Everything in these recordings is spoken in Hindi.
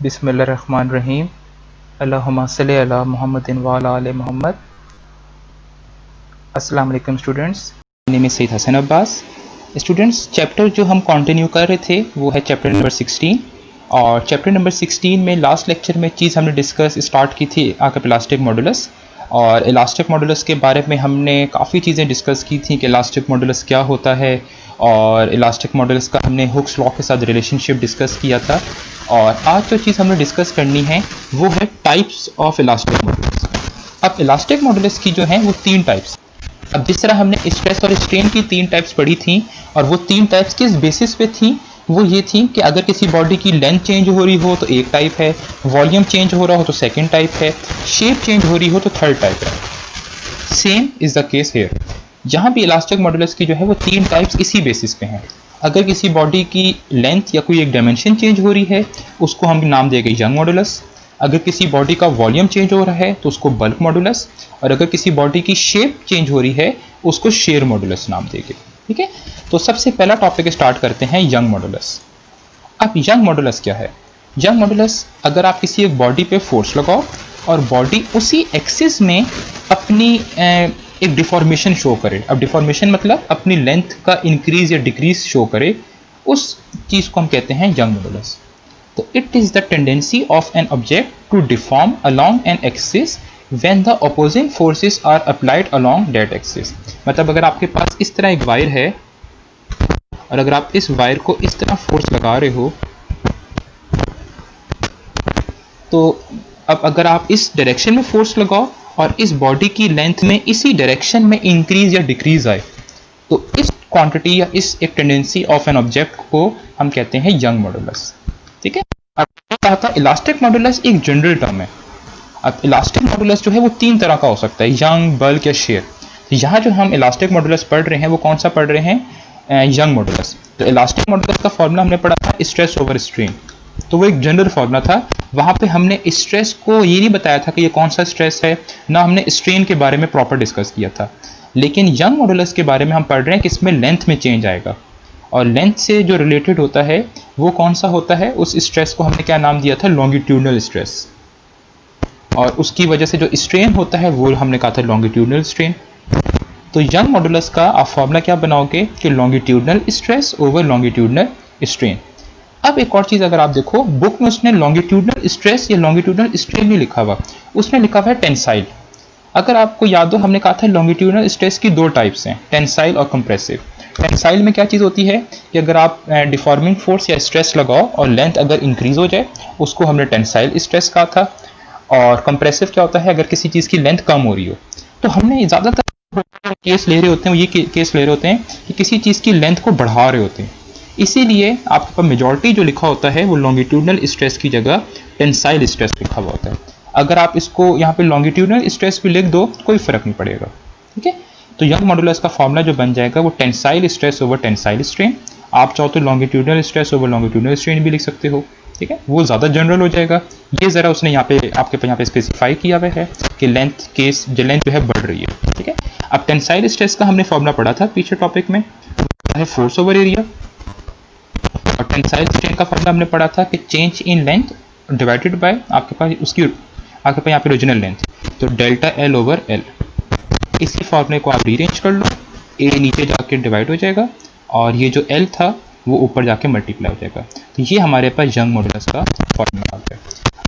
बिस्मिल्लाहिर्रहमानिर्रहीम। अल्लाहुम्मा सल्लि अला मुहम्मदिन व अला आलि मुहम्मद। अस्सलाम वालेकुम स्टूडेंट्स, मेरा name is Syed Hasan Abbas. Students, chapter जो हम कंटिन्यू कर रहे थे वो है चैप्टर नंबर 16। और चैप्टर नंबर 16 में लास्ट लेक्चर में चीज़ हमने डिस्कस स्टार्ट की थी इलास्टिक मॉडुलस। और इलास्टिक मॉडुलस के बारे में हमने काफ़ी चीज़ें डिस्कस की थी कि इलास्टिक मॉडुलस क्या होता है, और इलास्टिक मॉडुलस का हमने हुक्स लॉ के साथ रिलेशनशिप डिस्कस किया था। और आज जो चीज़ हमने डिस्कस करनी है वो है टाइप्स ऑफ इलास्टिक मॉडुलस। अब इलास्टिक मॉडुलस की जो है वो तीन टाइप्स। अब जिस तरह हमने स्ट्रेस और स्ट्रेन की तीन टाइप्स पढ़ी थी, और वो तीन टाइप्स किस बेसिस पे थी, वो ये थी कि अगर किसी बॉडी की लेंथ चेंज हो रही हो तो एक टाइप है, वॉल्यूम चेंज हो रहा हो तो सेकंड टाइप है, शेप चेंज हो रही हो तो थर्ड टाइप है। Same is the case hair. जहाँ भी इलास्टिक मॉडुलस की जो है वो तीन टाइप्स इसी बेसिस पे हैं। अगर किसी बॉडी की लेंथ या कोई एक डायमेंशन चेंज हो रही है उसको हम नाम देंगे यंग मॉडुलस। अगर किसी बॉडी का वॉल्यूम चेंज हो रहा है तो उसको बल्क मॉडुलस। और अगर किसी बॉडी की शेप चेंज हो रही है उसको शेयर मॉडुलस नाम देंगे। ठीक है, तो सबसे पहला टॉपिक स्टार्ट करते हैं यंग मॉडुलस। अब यंग मॉडुलस क्या है? यंग मॉडुलस, अगर आप किसी एक बॉडी पे फोर्स लगाओ और बॉडी उसी एक्सिस में अपनी एक डिफॉर्मेशन शो करे। अब डिफॉर्मेशन मतलब अपनी लेंथ का इंक्रीज या डिक्रीज शो करे, उस चीज़ को हम कहते हैं यंग मॉडुलस। तो it is the tendency of an object to deform along an axis when the opposing forces are applied along that axis। मतलब अगर आपके पास इस तरह एक वायर है और अगर आप इस वायर को इस तरह फोर्स लगा रहे हो, तो अब अगर आप इस डायरेक्शन में फोर्स लगाओ और इस बॉडी की लेंथ में इसी डायरेक्शन में इंक्रीज या डिक्रीज आए, तो इस क्वांटिटी या इस एक टेंडेंसी ऑफ एन ऑब्जेक्ट को हम कहते हैं यंग मॉडुलस। ठीक है, अब कहा था इलास्टिक मॉडुलस एक जनरल टर्म है। अब इलास्टिक मॉडुलस जो है वो तीन तरह का हो सकता है, यंग, बल्क या शेयर। तो यहाँ जो हम इलास्टिक मॉडुलस पढ़ रहे हैं वो कौन सा पढ़ रहे हैं? Young modulus. तो इलास्टिक मॉडुलस का फॉर्मूला हमने पढ़ा था स्ट्रेस ओवर स्ट्रेन। तो वो एक जनरल फॉर्मूला था। वहाँ पे हमने स्ट्रेस को ये नहीं बताया था कि ये कौन सा स्ट्रेस है, ना हमने स्ट्रेन के बारे में प्रॉपर डिस्कस किया था। लेकिन यंग मॉडुलस के बारे में हम पढ़ रहे हैं कि इसमें लेंथ में चेंज आएगा, और लेंथ से जो रिलेटेड होता है वो कौन सा होता है, उस स्ट्रेस को हमने क्या नाम दिया था? Longitudinal stress. और उसकी वजह से जो स्ट्रेन होता है वो हमने कहा था लॉन्गिट्यूडनल स्ट्रेन। तो यंग मॉडुलस का आप फॉर्मूला क्या बनाओगे कि longitudinal stress over longitudinal strain. अब एक और चीज़ अगर आप देखो, बुक में उसने लॉन्गिट्यूडनल स्ट्रेस या लॉन्गिट्यूडनल स्ट्रेन नहीं लिखा हुआ, उसने लिखा हुआ है टेंसाइल। अगर आपको याद हो, हमने कहा था लॉन्गिट्यूडनल स्ट्रेस की दो टाइप्स हैं, टेंसाइल और कंप्रेसिव। टेंसाइल में क्या चीज़ होती है कि अगर आप डिफॉर्मिंग फोर्स या स्ट्रेस लगाओ और लेंथ अगर इंक्रीज हो जाए उसको हमने टेंसाइल स्ट्रेस कहा था। और कंप्रेसिव क्या होता है? अगर किसी चीज़ की लेंथ कम हो रही हो। तो हमने ज़्यादातर केस ले रहे होते हैं, वो ये केस ले रहे होते हैं कि किसी चीज़ की लेंथ को बढ़ा रहे होते हैं। इसीलिए आपके पास मेजॉरिटी जो लिखा होता है वो लॉन्गिट्यूडनल स्ट्रेस की जगह टेंसाइल स्ट्रेस लिखा हुआ होता है। अगर आप इसको यहाँ पे लॉन्गिट्यूडनल स्ट्रेस भी लिख दो कोई फर्क नहीं पड़ेगा। ठीक है, तो यंग मॉडुलस का फॉर्मूला जो बन जाएगा वो tensile stress over tensile strain. आप चाहो तो longitudinal stress over longitudinal strain भी लिख सकते हो। ठीक है, वो ज़्यादा जनरल हो जाएगा। ये ज़रा उसने यहाँ पे आपके यहाँ पे स्पेसिफाई किया हुआ है कि लेंथ केस जो लेंथ जो है बढ़ रही है। ठीक है, अब टेंसाइल स्ट्रेस का हमने फॉर्मूला पढ़ा था पीछे टॉपिक में, है फोर्स ओवर एरिया। और टेंसाइल स्ट्रेन का फॉर्मूला हमने पढ़ा था कि change in length divided by आपके पास उसकी आपके पास यहाँ पे ओरिजिनल लेंथ, तो डेल्टा एल ओवर एल। इसी फॉर्मूले को आप रीअरेंज कर लो, ए नीचे जाके डिवाइड हो जाएगा और ये जो एल था वो ऊपर जाके मल्टीप्लाई हो जाएगा। तो ये हमारे पास यंग मॉडुलस का फॉर्मूला आ गया।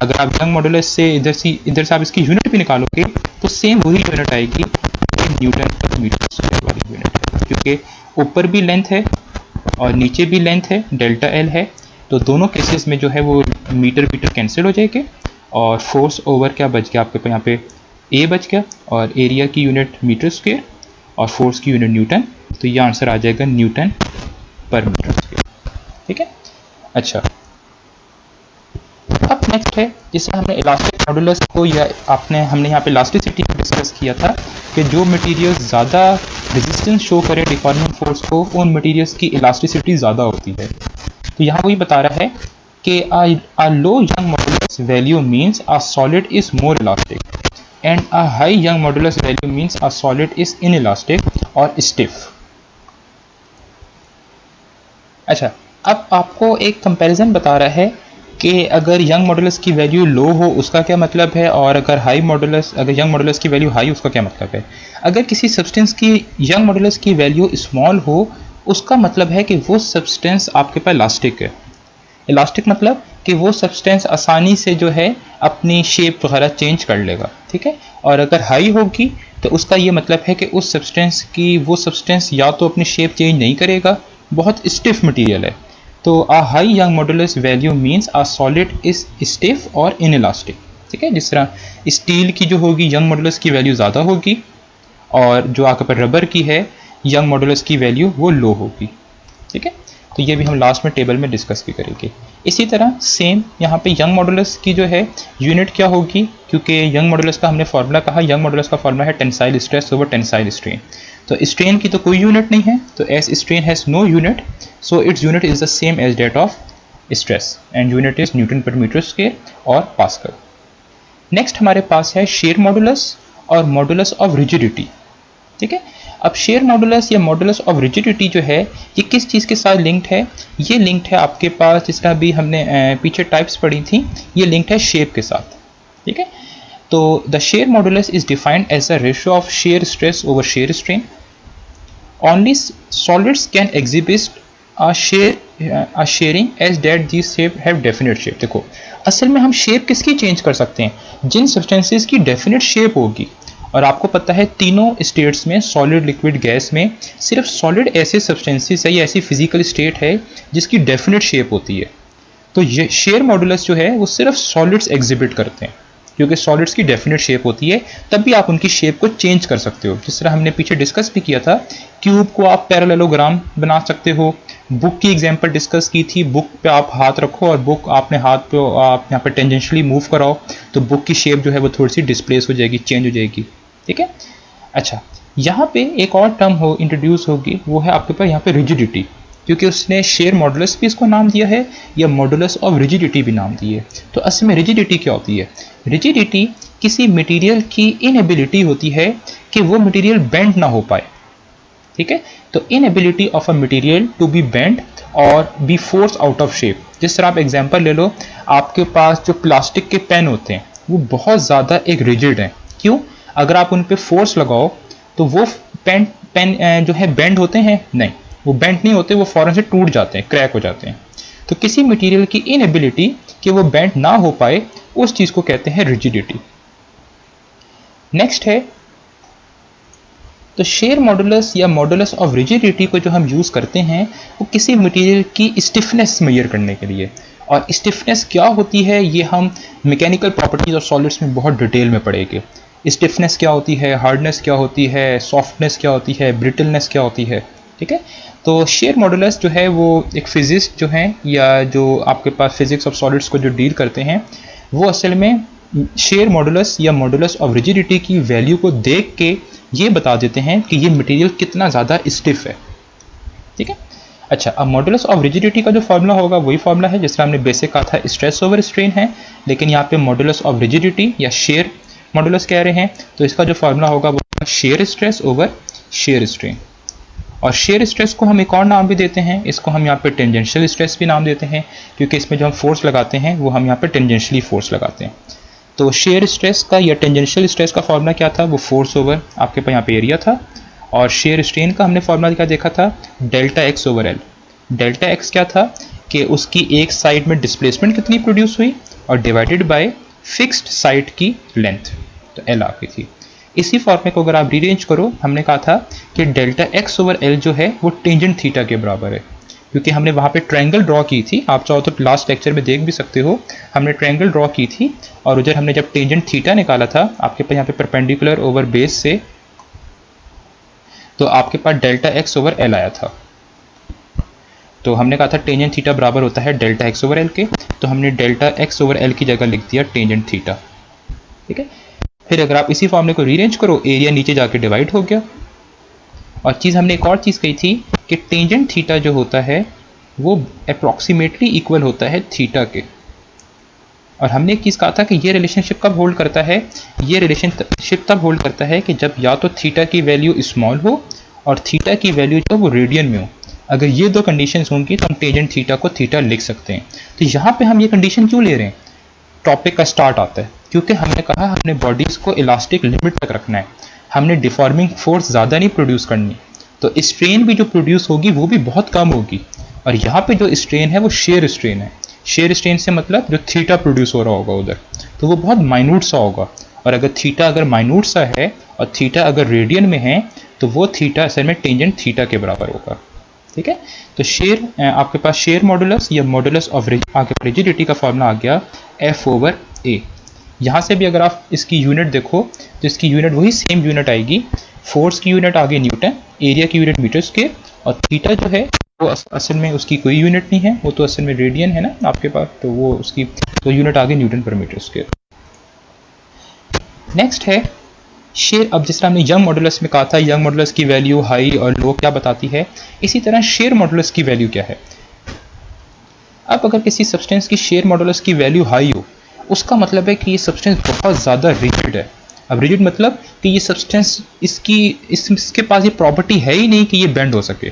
अगर आप यंग मॉडुलस से इधर से आप इसकी यूनिट भी निकालोगे तो सेम वही यूनिट आएगी, न्यूटन पर मीटर स्क्वायर वाली यूनिट है, क्योंकि ऊपर भी लेंथ है और नीचे भी लेंथ है, डेल्टा एल है। तो दोनों केसेस में जो है वो मीटर मीटर कैंसिल हो जाएंगे और फोर्स ओवर क्या बच गया आपके पास यहाँ पे ए बच गया, और एरिया की यूनिट मीटर स्क्वायर और फोर्स की यूनिट न्यूटन। तो ये आंसर आ जाएगा न्यूटन पर मीटर स्क्वायर। ठीक है, अच्छा अब नेक्स्ट है जिसे हमने इलास्टिक मॉडुलस को या हमने यहाँ पे इलास्टिसिटी को डिस्कस किया था कि जो मटेरियल्स ज़्यादा रेजिस्टेंस शो करें डिफॉर्मिंग फोर्स को, उन मटेरियल्स की इलास्टिसिटी ज़्यादा होती है। तो यहाँ वही बता रहा है कि a low young modulus value means a solid is more elastic and a high young modulus value means a solid is inelastic or stiff। अच्छा, अब आपको एक कंपैरिजन बता रहा है कि अगर यंग मॉडुलस की वैल्यू लो हो उसका क्या मतलब है, और अगर यंग मॉडुलस की वैल्यू हाई उसका क्या मतलब है। अगर किसी सब्सटेंस की यंग मॉडुलस की वैल्यू स्मॉल हो उसका मतलब है कि वो सब्सटेंस आपके पास इलास्टिक है। इलास्टिक मतलब कि वो सब्सटेंस आसानी से जो है अपनी शेप वगैरह चेंज कर लेगा, ठीक है। और अगर हाई होगी तो उसका ये मतलब है कि उस सब्सटेंस की वो सब्सटेंस या तो अपनी शेप चेंज नहीं करेगा, बहुत स्टिफ मटेरियल है। तो a high young modulus value means a solid is stiff और इनइलास्टिक, ठीक है। जिस तरह स्टील की जो होगी यंग मॉडुलस की वैल्यू ज़्यादा होगी, और जो आपके पास रबर की है यंग मॉडुलस की वैल्यू वो लो होगी, ठीक है। तो ये भी हम लास्ट में टेबल में डिस्कस भी करेंगे। इसी तरह सेम यहाँ पे यंग मॉडुलस की जो है यूनिट क्या होगी, क्योंकि यंग मॉडुलस का हमने फार्मूला कहा, यंग मॉडुलस का फार्मूला है tensile stress over tensile strain. तो स्ट्रेन की तो कोई यूनिट नहीं है, तो as strain has no unit, so its unit is the same as that of stress and unit is newton per metre square और पास्कल। नेक्स्ट हमारे पास है शेयर मॉडुलस और मॉडुलस ऑफ रिजिडिटी, ठीक है। अब शेयर मॉडुलस या मॉडुलस ऑफ रिजिडिटी जो है ये किस चीज़ के साथ लिंक्ड है, ये लिंक्ड है आपके पास, जिस तरह अभी हमने पीछे टाइप्स पढ़ी थी, ये लिंक्ड है शेप के साथ, ठीक है। तो the shear modulus is defined as a ratio of shear stress over shear strain. Only solids can exhibit a sharing as that these shape have definite shape। देखो असल में हम शेप किसकी चेंज कर सकते हैं, जिन सब्सटेंसेस की डेफिनेट शेप होगी। और आपको पता है तीनों स्टेट्स में, सॉलिड लिक्विड गैस में, सिर्फ सॉलिड ऐसे सब्सटेंसेस है या ऐसी फिजिकल स्टेट है जिसकी डेफिनेट शेप होती है। तो ये शेयर मॉडुलस जो है वो सिर्फ सॉलिड्स एग्जिबिट करते हैं, क्योंकि सॉलिड्स की डेफिनेट शेप होती है, तब भी आप उनकी शेप को चेंज कर सकते हो। जिस तरह हमने पीछे डिस्कस भी किया था, क्यूब को आप पैरेललोग्राम बना सकते हो। बुक की एग्जांपल डिस्कस की थी, बुक पे आप हाथ रखो और बुक आपने हाथ पे आप यहाँ पे टेंजेंशियली मूव कराओ तो बुक की शेप जो है वो थोड़ी सी डिस्प्लेस हो जाएगी, चेंज हो जाएगी, ठीक है। अच्छा, यहाँ पे एक और टर्म इंट्रोड्यूस होगी, वो है आपके पास यहाँ पे रिजिडिटी, क्योंकि उसने शेयर मॉडुलस भी इसको नाम दिया है या मॉडुलस ऑफ रिजिडिटी भी नाम दी है। तो असल में रिजिडिटी क्या होती है, रिजिडिटी किसी मटेरियल की इनएबिलिटी होती है कि वो मटेरियल बेंड ना हो पाए, ठीक है। तो inability of a material to be bend और be force out of shape. जिस तरह आप एग्जांपल ले लो, आपके पास जो प्लास्टिक के पेन होते हैं वो बहुत ज़्यादा एक रिजिड हैं, क्यों, अगर आप उन पे फोर्स लगाओ तो वो पेन जो है बेंड होते हैं, नहीं, वो बेंड नहीं होते, वो फौरन से टूट जाते हैं, क्रैक हो जाते हैं। तो किसी मटेरियल की इनएबिलिटी कि वो बेंड ना हो पाए, उस चीज़ को कहते हैं रिजिडिटी। नेक्स्ट है, तो शेयर मॉडुलस या मॉडुलस ऑफ रिजिडिटी को जो हम यूज़ करते हैं वो किसी मटेरियल की स्टिफनेस मेजर करने के लिए। और स्टिफनेस क्या होती है ये हम मैकेनिकल प्रॉपर्टीज ऑफ सॉलिड्स में बहुत डिटेल में पढ़ेंगे। स्टिफनेस क्या होती है, हार्डनेस क्या होती है, सॉफ्टनेस क्या होती है, ब्रिटलनेस क्या होती है, ठीक है। तो शेयर मॉडुलस जो है वो एक फिजिस्ट जो हैं या जो आपके पास फिजिक्स ऑफ सॉलिड्स को जो डील करते हैं, वो असल में शेयर मॉडुलस या मॉडुलस ऑफ रिजिडिटी की वैल्यू को देख के ये बता देते हैं कि ये मटेरियल कितना ज़्यादा स्टिफ है, ठीक है। अच्छा, अब मॉडुलस ऑफ रिजिडिटी का जो फार्मूला होगा वही फार्मूला है जिस तरह हमने बेसिक कहा था, स्ट्रेस ओवर स्ट्रेन है, लेकिन यहाँ पे मॉडुलस ऑफ रिजिडिटी या शेयर मॉडुलस कह रहे हैं, तो इसका जो फार्मूला होगा वो share stress over shear strain. और शेयर स्ट्रेस को हम एक और नाम भी देते हैं, इसको हम यहाँ पे टेंजेंशियल स्ट्रेस भी नाम देते हैं, क्योंकि इसमें जो हम फोर्स लगाते हैं वो हम यहाँ पे टेंजेंशियली फोर्स लगाते हैं। तो शेयर स्ट्रेस का या टेंजेंशियल स्ट्रेस का फार्मूला क्या था, वो फोर्स ओवर आपके पास यहाँ पे एरिया था। और शेयर स्ट्रेन का हमने फार्मूला क्या देखा था, delta x over L. Delta x क्या था कि उसकी एक साइड में डिस्प्लेसमेंट कितनी प्रोड्यूस हुई और डिवाइडेड बाय फिक्स्ड साइड की लेंथ, तो एल आ गई थी। इसी फॉर्मूले को अगर आप रीअरेंज करो, हमने कहा था कि डेल्टा एक्स ओवर एल जो है वो टेंजेंट थीटा के बराबर है, क्योंकि हमने वहाँ पे ट्रायंगल ड्रॉ की थी, आप चाहो तो लास्ट लेक्चर में देख भी सकते हो, हमने ट्रायंगल ड्रॉ की थी और उधर हमने जब टेंजेंट थीटा निकाला था आपके पास यहाँ पे परपेंडिकुलर ओवर बेस से, तो आपके पास डेल्टा एक्स ओवर एल आया था। तो हमने कहा था टेंजेंट थीटा बराबर होता है डेल्टा एक्स ओवर एल के, तो हमने डेल्टा एक्स ओवर एल की जगह लिख दिया टेंजेंट थीटा, ठीक है। फिर अगर आप इसी फॉर्मूले को रीअरेंज करो, एरिया नीचे जाके डिवाइड हो गया। और चीज़ हमने एक और चीज़ कही थी कि टेंजेंट थीटा जो होता है वो अप्रॉक्सीमेटली इक्वल होता है थीटा के। और हमने एक चीज़ कहा था कि ये रिलेशनशिप कब होल्ड करता है, ये रिलेशनशिप तब होल्ड करता है कि जब या तो थीटा की वैल्यू स्मॉल हो और थीटा की वैल्यू जो वो रेडियन में हो। अगर ये दो कंडीशंस होंगी तो हम टेंजेंट थीटा को थीटा लिख सकते हैं। तो यहाँ पे हम ये कंडीशन क्यों ले रहे हैं? टॉपिक का स्टार्ट आता है, क्योंकि हमने कहा हमने बॉडीज को इलास्टिक लिमिट तक रखना है, हमने डिफॉर्मिंग फोर्स ज़्यादा नहीं प्रोड्यूस करनी, तो स्ट्रेन भी जो प्रोड्यूस होगी वो भी बहुत कम होगी। और यहाँ पे जो स्ट्रेन है वो शेयर स्ट्रेन है। शेयर स्ट्रेन से मतलब जो थीटा प्रोड्यूस हो रहा होगा उधर, तो वो बहुत माइन्यूट सा होगा। और अगर थीटा अगर माइन्यूट सा है और थीटा अगर रेडियन में है तो वो थीटा असल में टेंजेंट थीटा के बराबर होगा। ठीक है, तो शेयर आपके पास शेयर मॉडुलस या मॉडुलस ऑफ आगे रिजिडिटी का फॉर्मूला आ गया F/A। यहाँ से भी अगर आप इसकी यूनिट देखो तो इसकी यूनिट वही सेम यूनिट आएगी। फोर्स की यूनिट आगे न्यूटन, एरिया की यूनिट मीटर स्क्वायर, और थीटा जो है वो असल में उसकी कोई यूनिट नहीं है, वो तो असल में रेडियन है ना आपके पास, तो वो उसकी तो यूनिट आगे Newton per metre square. Next है शेयर। अब जिस तरह हमने यंग मॉडुलस में कहा था यंग मॉडुलस की वैल्यू हाई और लो क्या बताती है, इसी तरह शेयर मॉडुलस की वैल्यू क्या है। अब अगर किसी सब्सटेंस की शेयर मॉडुलस की वैल्यू हाई हो, उसका मतलब है कि ये सब्सटेंस बहुत ज़्यादा रिजिड है। अब रिजिड मतलब कि ये सब्सटेंस इसके पास ये प्रॉपर्टी है ही नहीं कि ये बेंड हो सके।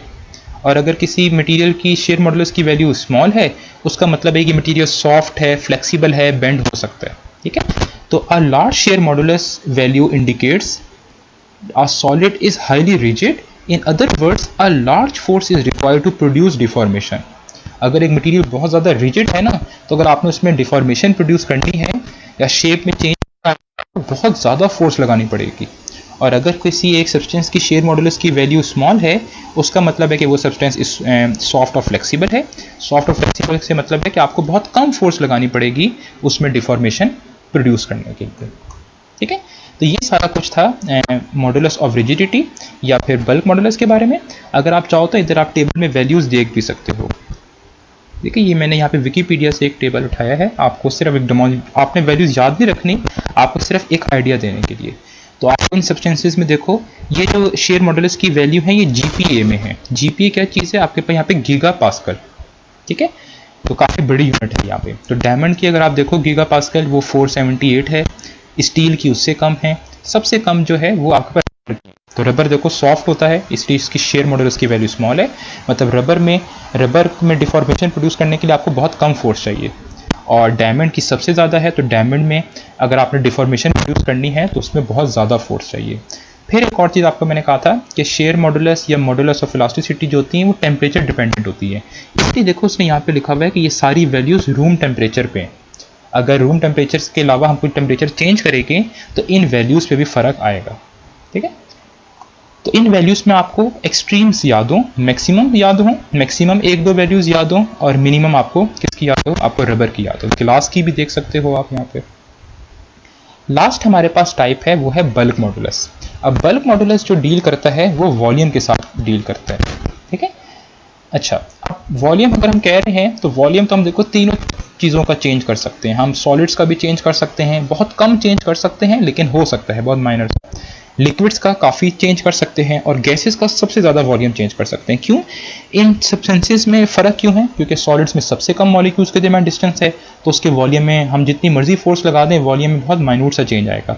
और अगर किसी मटेरियल की शेयर मॉडुलस की वैल्यू स्मॉल है, उसका मतलब है कि मटेरियल सॉफ्ट है, फ्लेक्सिबल है, बेंड हो सकता है। ठीक है, तो a large shear modulus value indicates a solid is highly rigid. In other words a large force is required to produce deformation. अगर एक मटेरियल बहुत ज़्यादा रिजिड है ना, तो अगर आपने उसमें डिफॉर्मेशन प्रोड्यूस करनी है या शेप में चेंज करना है तो बहुत ज़्यादा फोर्स लगानी पड़ेगी। और अगर किसी एक सब्सटेंस की शेयर मॉडुलस की वैल्यू स्मॉल है, उसका मतलब है कि वो सब्सटेंस सॉफ्ट और फ्लेक्सिबल है। सॉफ्ट और फ्लेक्सिबल से मतलब है कि आपको बहुत कम फोर्स लगानी पड़ेगी उसमें डिफॉर्मेशन प्रोड्यूस करने के लिए। ठीक है, तो ये सारा कुछ था मॉडुलस ऑफ रिजिडिटी या फिर बल्क मॉडुलस के बारे में। अगर आप चाहो तो इधर आप टेबल में वैल्यूज़ देख भी सकते हो। देखिए, ये मैंने यहाँ पे विकीपीडिया से एक टेबल उठाया है, आपको सिर्फ एक आपने वैल्यूज़ याद नहीं रखनी, आपको सिर्फ एक आइडिया देने के लिए। तो आप इन सब्सटेंसेस में देखो, ये जो शेयर मॉडुलस की वैल्यू है ये GPa में है। GPa क्या चीज़ है, आपके पास यहाँ पे गीगा पास्कल। ठीक है, तो काफ़ी बड़ी यूनिट है यहाँ पे। तो डायमंड की अगर आप देखो गीगा पास्कल वो 478 है, स्टील की उससे कम है, सबसे कम जो है वो आपके पास रबर की। तो रबर देखो सॉफ्ट होता है, इसलिए इसकी शेयर मॉडुलस की वैल्यू स्मॉल है। मतलब रबर में डिफॉर्मेशन प्रोड्यूस करने के लिए आपको बहुत कम फोर्स चाहिए। और डायमंड की सबसे ज़्यादा है, तो डायमंड में अगर आपने डिफॉर्मेशन प्रोड्यूस करनी है तो उसमें बहुत ज़्यादा फोर्स चाहिए। फिर एक और चीज़ आपको मैंने कहा था कि शेयर मॉडुलस या मॉडुलस ऑफ इलास्टिसिटी जो होती है वो टेम्परेचर डिपेंडेंट होती है। इसलिए देखो उसमें यहाँ पे लिखा हुआ है कि ये सारी वैल्यूज़ रूम टेम्परेचर पे हैं। अगर रूम टेम्परेचर के अलावा हम कोई टेम्परेचर चेंज करेंगे तो इन वैल्यूज़ पे भी फ़र्क आएगा। ठीक है, तो इन वैल्यूज़ में आपको एक्सट्रीम्स याद हो, मैक्सिमम याद हो, मैक्सिमम एक दो वैल्यूज़ याद हो, और मिनिमम आपको किसकी याद हो, आपको रबर की याद हो। ग्लास की भी देख सकते हो आप यहाँ पे। लास्ट हमारे पास टाइप है वो है बल्क मॉडुलस। अब बल्क मॉडुलस जो डील करता है वो वॉल्यूम के साथ डील करता है। ठीक है, अच्छा, अब वॉल्यूम अगर हम कह रहे हैं तो वॉल्यूम तो हम देखो तीनों चीज़ों का चेंज कर सकते हैं। हम सॉलिड्स का भी चेंज कर सकते हैं, बहुत कम चेंज कर सकते हैं लेकिन हो सकता है, बहुत माइनर। लिक्विड्स का काफ़ी चेंज कर सकते हैं, और गैसेस का सबसे ज़्यादा वॉल्यूम चेंज कर सकते हैं। क्यों? इन सब्सटेंसेस में फ़र्क क्यों है? क्योंकि सॉलिड्स में सबसे कम मॉलिक्यूल्स के दरमियान डिस्टेंस है, तो उसके वॉल्यूम में हम जितनी मर्जी फोर्स लगा दें वॉल्यूम में बहुत माइन्यूट सा चेंज आएगा।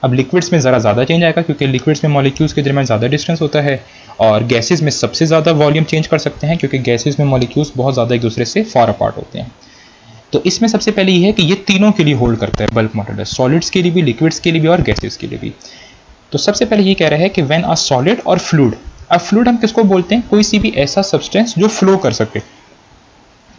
अब लिक्विड्स में ज़रा ज़्यादा चेंज आएगा क्योंकि लिक्विड्स में मॉलिक्यूल्स के दरमियान ज़्यादा डिस्टेंस होता है, और गैसेस में सबसे ज़्यादा वॉल्यूम चेंज कर सकते हैं क्योंकि गैसेस में मॉलिक्यूल्स बहुत ज़्यादा एक दूसरे से फार अपार्ट होते हैं। तो इसमें सबसे पहले ये है कि ये तीनों के लिए होल्ड करता है बल्क मॉडुलस, सॉलिड्स के लिए भी, लिक्विड्स के लिए भी और गैसेस के लिए भी। तो सबसे पहले ये कह रहा है कि व्हेन अ सॉलिड और फ्लूइड, अब फ्लूइड हम किसको बोलते हैं? कोई सी भी ऐसा सब्सटेंस जो फ्लो कर सके।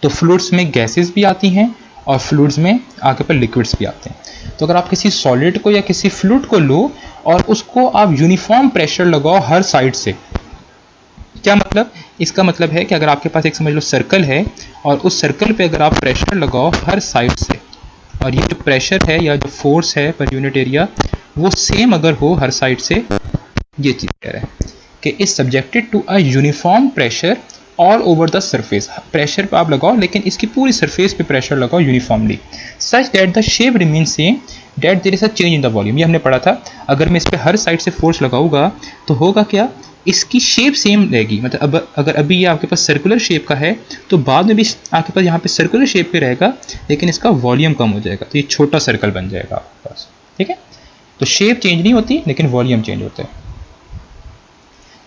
तो फ्लूइड्स में गैसेस भी आती हैं और फ्लूइड्स में आगे पर लिक्विड्स भी आते हैं। तो अगर आप किसी सॉलिड को या किसी फ्लूइड को लो और उसको आप यूनिफॉर्म प्रेशर लगाओ हर साइड से, क्या मतलब? इसका मतलब है कि अगर आपके पास एक समझ लो सर्कल है और उस सर्कल पे अगर आप प्रेशर लगाओ हर साइड से, और ये जो प्रेशर है या जो फोर्स है पर यूनिट एरिया वो सेम अगर हो हर साइड से, ये चीज़ कह रहा है कि is subjected to a uniform pressure all over the surface. Pressure पे आप लगाओ लेकिन इसकी पूरी सरफेस पे प्रेशर लगाओ uniformly, such that the shape remain same that there is a change in the volume. ये हमने पढ़ा था, अगर मैं इस पर हर साइड से फोर्स लगाऊंगा तो होगा क्या, इसकी शेप सेम रहेगी। मतलब अगर अभी ये आपके पास सर्कुलर शेप का है तो बाद में भी आपके पास यहाँ पे सर्कुलर शेप पे रहेगा लेकिन इसका वॉल्यूम कम हो जाएगा, तो ये छोटा सर्कल बन जाएगा आपके पास। ठीक है, तो शेप चेंज नहीं होती लेकिन वॉल्यूम चेंज होता है।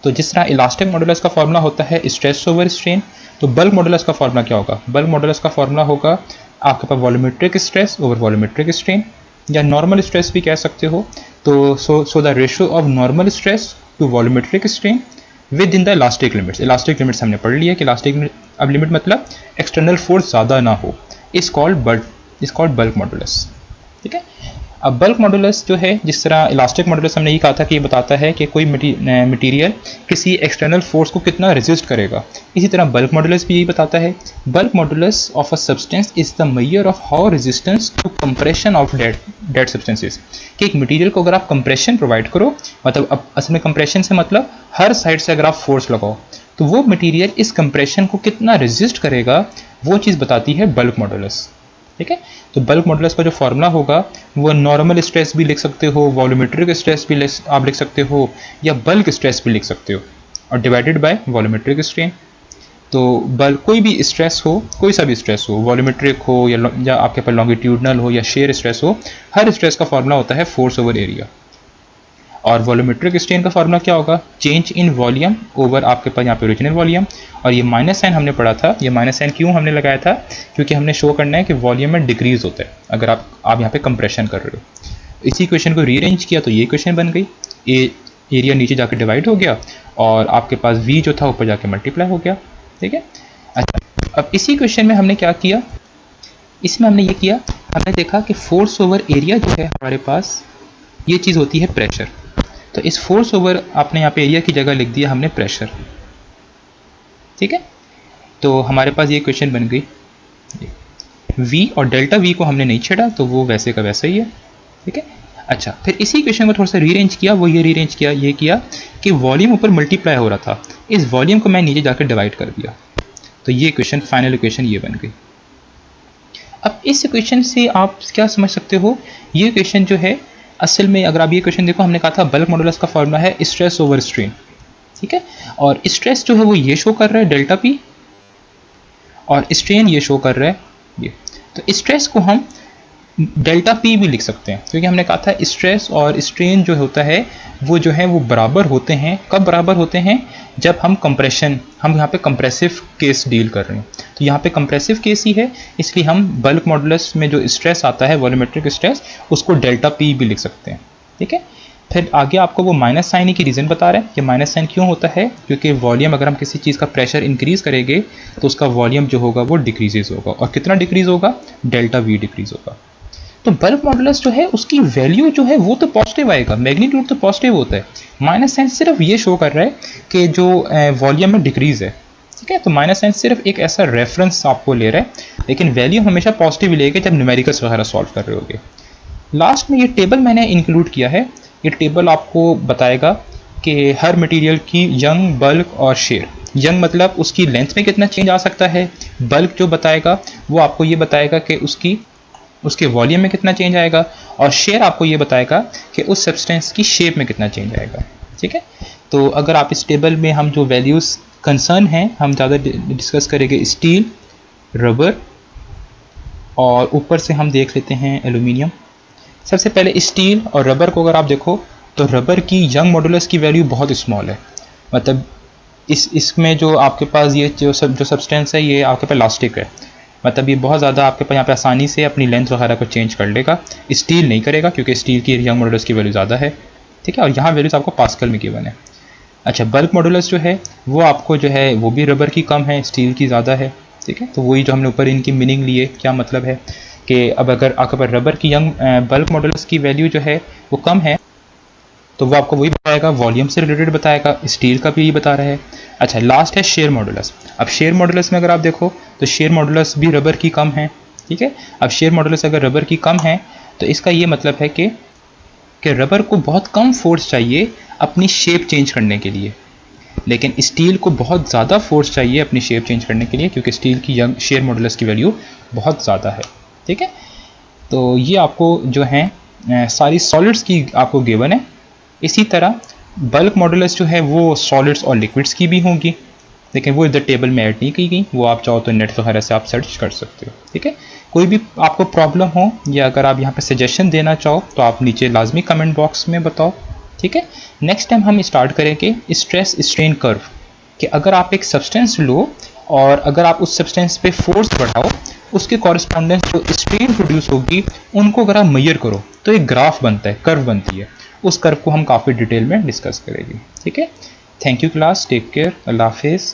तो जिस तरह इलास्टिक मॉडुलस का फॉर्मूला होता है स्ट्रेस ओवर स्ट्रेन, तो बल्क मॉडुलस का फॉर्मूला क्या होगा? बल्क मॉडुलस का फॉर्मूला होगा आपके पास volumetric stress over volumetric strain, या नॉर्मल स्ट्रेस भी कह सकते हो। तो so the ratio of normal stress to volumetric strain within the elastic limits. Elastic limits हमने पढ़ लिया कि इलास्टिक अब लिमिट मतलब एक्सटर्नल फोर्स ज़्यादा ना हो, इज कॉल्ड बल्क मॉडुलस। ठीक है। अब बल्क मॉडुलस जो है, जिस तरह इलास्टिक मॉडुलस हमने ये कहा था कि ये बताता है कि कोई मटेरियल किसी एक्सटर्नल फोर्स को कितना रेजिस्ट करेगा, इसी तरह बल्क मॉडुलस भी यही बताता है। Bulk modulus of a substance is the measure of how resistance to compression of that substances, कि एक मटेरियल को अगर आप कंप्रेशन प्रोवाइड करो, मतलब अब असल में कंप्रेशन से मतलब हर साइड से अगर आप फोर्स लगाओ, तो वो मटेरियल इस कंप्रेशन को कितना रेजिस्ट करेगा, वो चीज़ बताती है बल्क मॉडुलस। ठीक है। तो बल्क मॉडुलस का जो फॉर्मूला होगा वो नॉर्मल स्ट्रेस भी लिख सकते हो, वॉल्यूमेट्रिक स्ट्रेस भी आप लिख सकते हो, या बल्क स्ट्रेस भी लिख सकते हो, और डिवाइडेड बाय वॉल्यूमेट्रिक स्ट्रेन। तो बल्क कोई भी स्ट्रेस हो, कोई सा भी स्ट्रेस हो, वॉल्यूमेट्रिक हो या आपके पास लॉन्गिट्यूडनल हो या शेयर स्ट्रेस हो, हर स्ट्रेस का फॉर्मूला होता है फोर्स ओवर एरिया। और वॉल्यूमेट्रिक स्ट्रेन का फॉर्मूला क्या होगा? चेंज इन वॉल्यूम ओवर आपके पास यहाँ पे ओरिजिनल वॉल्यूम। और ये माइनस साइन हमने पढ़ा था, ये माइनस साइन क्यों हमने लगाया था? क्योंकि हमने शो करना है कि वॉल्यूम में डिक्रीज होता है अगर आप यहाँ पे कंप्रेशन कर रहे हो। इसी क्वेश्चन को रीअरेंज किया तो ये क्वेश्चन बन गई, एरिया नीचे जाकर डिवाइड हो गया और आपके पास v जो था ऊपर जाके मल्टीप्लाई हो गया। ठीक है। अच्छा, अब इसी क्वेश्चन में हमने क्या किया, इसमें हमने ये किया, हमने देखा कि फोर्स ओवर एरिया जो है हमारे पास, ये चीज़ होती है प्रेशर। तो इस फोर्स ओवर आपने यहाँ पे एरिया की जगह लिख दिया हमने प्रेशर। ठीक है। तो हमारे पास ये क्वेश्चन बन गई, v और डेल्टा v को हमने नहीं छेड़ा तो वो वैसे का वैसा ही है। ठीक है। अच्छा, फिर इसी क्वेश्चन को थोड़ा सा रीअरेंज किया, वो ये रीअरेंज किया, ये किया कि वॉल्यूम ऊपर मल्टीप्लाई हो रहा था, इस वॉल्यूम को मैं नीचे जाकर डिवाइड कर दिया, तो ये क्वेश्चन फाइनल इक्वेशन ये बन गई। अब इस इक्वेशन से आप क्या समझ सकते हो, ये क्वेश्चन जो है असल में अगर आप ये क्वेश्चन देखो, हमने कहा था बल्क मॉडुलस का फॉर्मूला है स्ट्रेस ओवर स्ट्रेन। ठीक है। और स्ट्रेस जो है वो ये शो कर रहा है डेल्टा पी, और स्ट्रेन ये शो कर रहा है ये। तो स्ट्रेस को हम डेल्टा पी भी लिख सकते हैं, क्योंकि हमने कहा था स्ट्रेस और स्ट्रेन जो होता है वो बराबर होते हैं। कब बराबर होते हैं? जब हम यहाँ पे कंप्रेसिव केस डील कर रहे हैं। तो यहाँ पे कंप्रेसिव केस ही है, इसलिए हम बल्क मॉडुलस में जो स्ट्रेस आता है वॉल्यूमेट्रिक स्ट्रेस, उसको डेल्टा पी भी लिख सकते हैं। ठीक है। फिर आगे आपको वो माइनस साइन की रीज़न बता रहा है कि माइनस साइन क्यों होता है, क्योंकि वॉल्यूम अगर हम किसी चीज़ का प्रेशर इंक्रीज करेंगे तो उसका वॉल्यूम जो होगा वो डिक्रीजेज होगा, और कितना डिक्रीज होगा? डेल्टा वी डिक्रीज होगा। तो बल्क मॉडुलस जो है उसकी वैल्यू जो है वो तो पॉजिटिव आएगा, मैग्नीट्यूड तो पॉजिटिव होता है, माइनस साइन सिर्फ ये शो कर रहा है कि जो वॉल्यूम में डिक्रीज है। ठीक है। तो माइनस साइन सिर्फ एक ऐसा रेफरेंस आपको ले रहा है, लेकिन वैल्यू हमेशा पॉजिटिव लेगा जब न्यूमेरिकल्स वगैरह सॉल्व कर रहे होगे। लास्ट में ये टेबल मैंने इंक्लूड किया है, ये टेबल आपको बताएगा कि हर मटेरियल की यंग, बल्क और शेयर। यंग मतलब उसकी लेंथ में कितना चेंज आ सकता है, बल्क जो बताएगा वो आपको ये बताएगा कि उसके वॉल्यूम में कितना चेंज आएगा, और शेयर आपको ये बताएगा कि उस सब्सटेंस की शेप में कितना चेंज आएगा। ठीक है। तो अगर आप इस टेबल में हम जो वैल्यूज़ कंसर्न हैं हम ज़्यादा डिस्कस करेंगे स्टील, रबर, और ऊपर से हम देख लेते हैं एल्यूमिनियम। सबसे पहले स्टील और रबर को अगर आप देखो तो रबर की यंग मॉडुलस की वैल्यू बहुत स्मॉल है, मतलब इसमें जो आपके पास ये जो सब्सटेंस है ये आपके पास इलास्टिक है, मतलब ये बहुत ज़्यादा आपके पास यहाँ पे आसानी से अपनी लेंथ वगैरह को चेंज कर लेगा। स्टील नहीं करेगा क्योंकि स्टील की यंग मॉडुलस की वैल्यू ज़्यादा है। ठीक है। और यहाँ वैल्यूज आपको पास्कल में गिवन है। अच्छा, बल्क मॉडुलस जो है वो आपको जो है वो भी रबर की कम है, स्टील की ज़्यादा है। ठीक है। तो वही जो हमने ऊपर इनकी मीनिंग लिए, क्या मतलब है कि अब अगर आपके पास रबर की यंग बल्क मॉडुलस की वैल्यू जो है वो कम है तो वो आपको वही बताएगा, वॉल्यूम से रिलेटेड बताएगा, स्टील का भी यही बता रहा है। अच्छा, लास्ट है शेयर मॉडुलस। अब शेयर मॉडुलस में अगर आप देखो तो शेयर मॉडुलस भी रबर की कम है। ठीक है। अब शेयर मॉडुलस अगर रबर की कम है तो इसका ये मतलब है कि रबर को बहुत कम फोर्स चाहिए अपनी शेप चेंज करने के लिए, लेकिन स्टील को बहुत ज़्यादा फोर्स चाहिए अपनी शेप चेंज करने के लिए, क्योंकि स्टील की यंग शेयर मॉडुलस की वैल्यू बहुत ज़्यादा है। ठीक है। तो ये आपको जो है सारी सॉलिड्स की आपको गिवन है। इसी तरह बल्क मॉडुलस जो है वो सॉलिड्स और लिक्विड्स की भी होगी, लेकिन वो इधर टेबल में ऐड नहीं की गई, वो आप चाहो तो नेट वगैरह से आप सर्च कर सकते हो। ठीक है। कोई भी आपको प्रॉब्लम हो या अगर आप यहाँ पे सजेशन देना चाहो तो आप नीचे लाजमी कमेंट बॉक्स में बताओ। ठीक है। नेक्स्ट टाइम हम स्टार्ट करेंगे स्ट्रेस स्ट्रेन कर्व, कि अगर आप एक सब्सटेंस लो और अगर आप उस सब्सटेंस पे फोर्स बढ़ाओ, उसके कॉरस्पॉन्डेंस जो स्ट्रेन प्रोड्यूस होगी उनको अगर आप मेजर करो तो एक ग्राफ बनता है, कर्व बनती है। उस कर्व को हम काफ़ी डिटेल में डिस्कस करेंगे। ठीक है, thank you class, take care, अल्लाह हाफिज़।